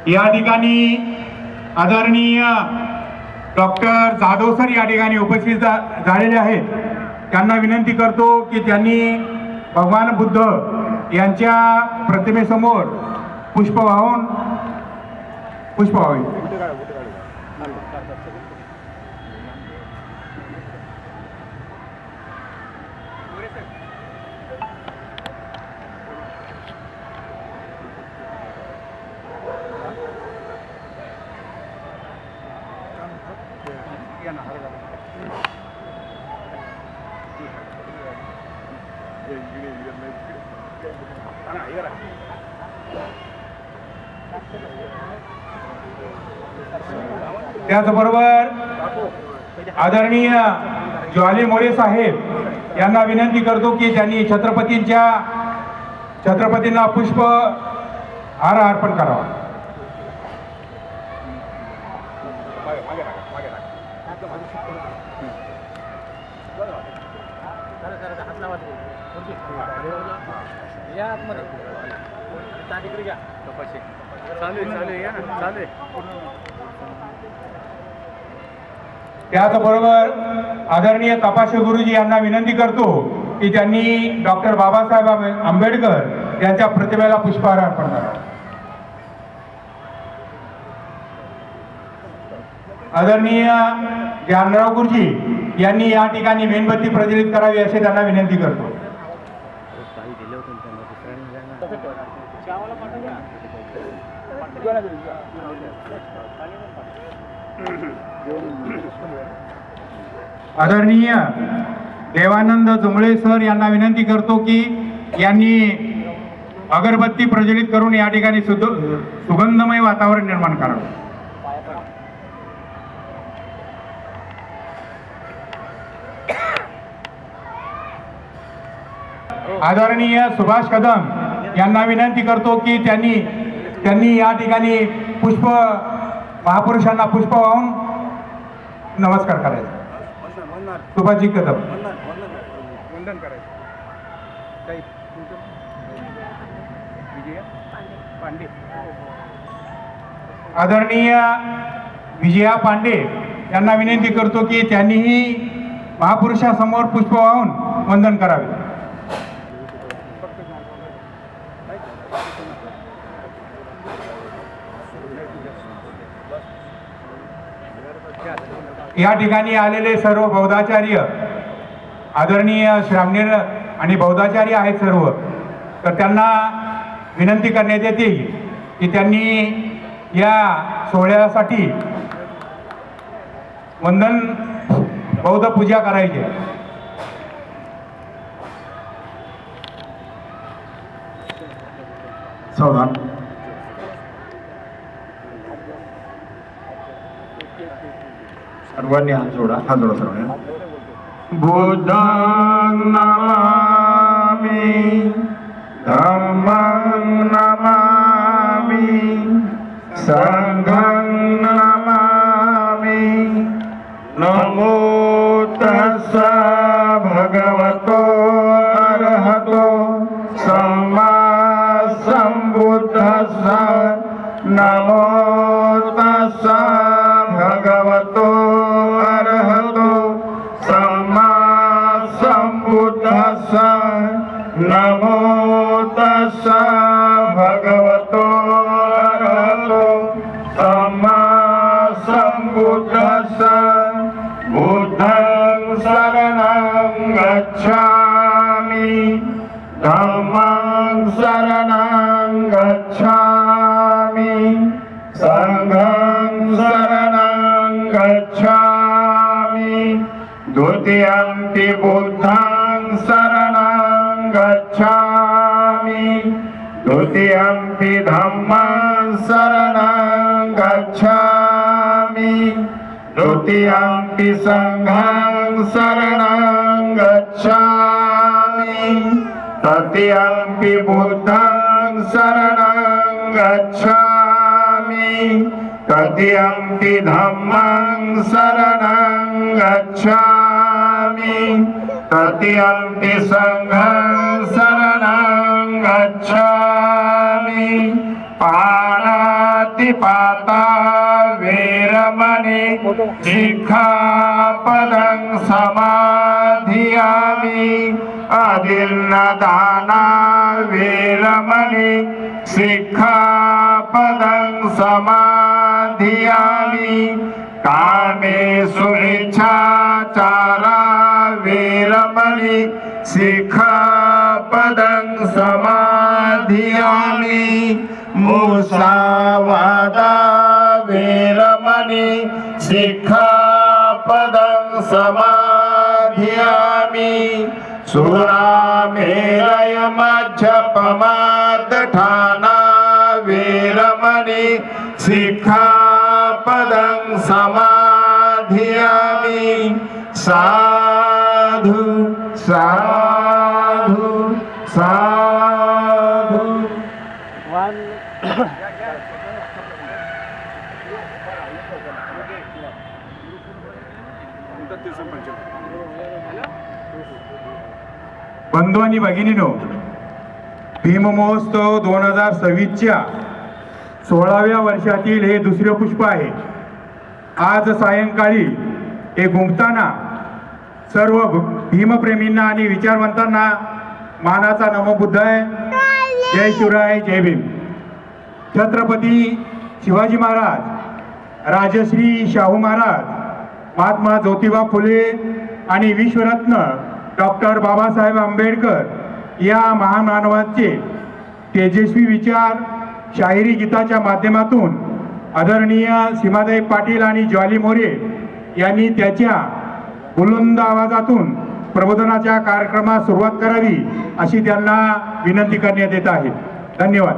या ठिकाणी आदरणीय डॉक्टर जाधव सर या ठिकाणी उपस्थित झालेले आहेत। त्यांना विनंती करतो की त्यांनी भगवान बुद्ध यांच्या प्रतिमेसमोर पुष्प वाहून त्याचबरोबर आदरणीय ज्वाली मोरे साहेब यांना विनंती करतो की त्यांनी छत्रपतींना पुष्प हार अर्पण करावा। त्याचबरोबर आदरणीय तपासे गुरुजी यांना विनंती करतो की त्यांनी डॉक्टर बाबासाहेब आंबेडकर यांच्या प्रतिमेला पुष्पहार अर्पण करावा। आदरणीय ज्ञानराव गुरुजी यांनी या ठिकाणी मेणबत्ती प्रज्वलित करावी असे त्यांना विनंती करतो। आदरणीय देवानंद जुमळे सर यांना विनंती करतो की यांनी अगरबत्ती प्रज्वलित करून या ठिकाणी सुगंधमय वातावरण निर्माण करावे। आदरणीय सुभाष कदम यांना विनंती करतो की त्यांनी या ठिकाणी महापुरुषांना पुष्प वाहून नमस्कार करायचा। सुभाषजी कदम वंदन करायचं। आदरणीय विजया पांडे यांना विनंती करतो की त्यांनीही महापुरुषासमोर पुष्प वाहून वंदन करावे। या ठिकाणी आलेले सर्व बौद्धाचार्य आदरणीय श्रामणेर आणि बौद्धाचार्य आहेत सर्व, तर त्यांना विनंती करण्यात येते की त्यांनी या सोहळ्यासाठी वंदन बौद्ध पूजा करायची। सावधान। सर्वांनी हात जोडा सर्वांनी। बुद्धं नमामि धम्मं नमामि संघं नमामि नमो तस्सा भगवतो अरहतो सम्मा सम्बुद्धस्सा नमो तस्सा भगवतो अरहतो सम्मा सम्बुद्धस्सा नमो तस्सा भगवतो अरहतो सम्मा सम्बुद्धस्सा बुद्धं शरणं गच्छामि धम्मं शरणं गच्छामि संघं शरणं गच्छामि द्वितीयंपि बुद्धं शरणं गच्छामि द्वितीयंपि धम्मं शरणं गच्छामि द्वितीयंपि संघं शरणं गच्छामि तृतीयंपि बुद्धं शरणं गच्छामि तृतीयंपि धम्मं शरणं गच्छामि तृतीयंपि संघं शरणं गच्छामि पाणाति पाणिपाता वेरमणि सिक्खापदं समाधियामि अदिन्नदाना वेरमणि सिक्खापदं समाधियामि कामेषु मिच्छाचारा वेरमणि सिक्खापदं समाधियामि मुसावादा वेरमणि सिक्खापदं समाधियामि सुरामेरय मज्जपमादठाना वेरमणि सिक्खापदं समाधियामि साधु साधु साधु। बंधू आणि भगिनीनो, भीम महोत्सव 2026च्या 16व्या वर्षातील हे दुसरे पुष्प आहे. आज सायंकाळी हे गुंफताना सर्व भीमप्रेमींना आणि विचारवंतांना मानाचा नमोबुद्धाय. जय शिवराय, जय भीम. छत्रपती शिवाजी महाराज, राजश्री शाहू महाराज, महात्मा ज्योतिबा फुले आणि विश्वरत्न डॉक्टर बाबासाहेब आंबेडकर या महामानवांचे तेजस्वी विचार शाहिरी गीताच्या माध्यमातून आदरणीय सीमाताई पाटील आणि ज्वाली मोरे यांनी त्याच्या बुलंद आवाजातून प्रबोधनाच्या कार्यक्रमास सुरुवात करावी अशी त्यांना विनंती करण्यात येत आहे. धन्यवाद.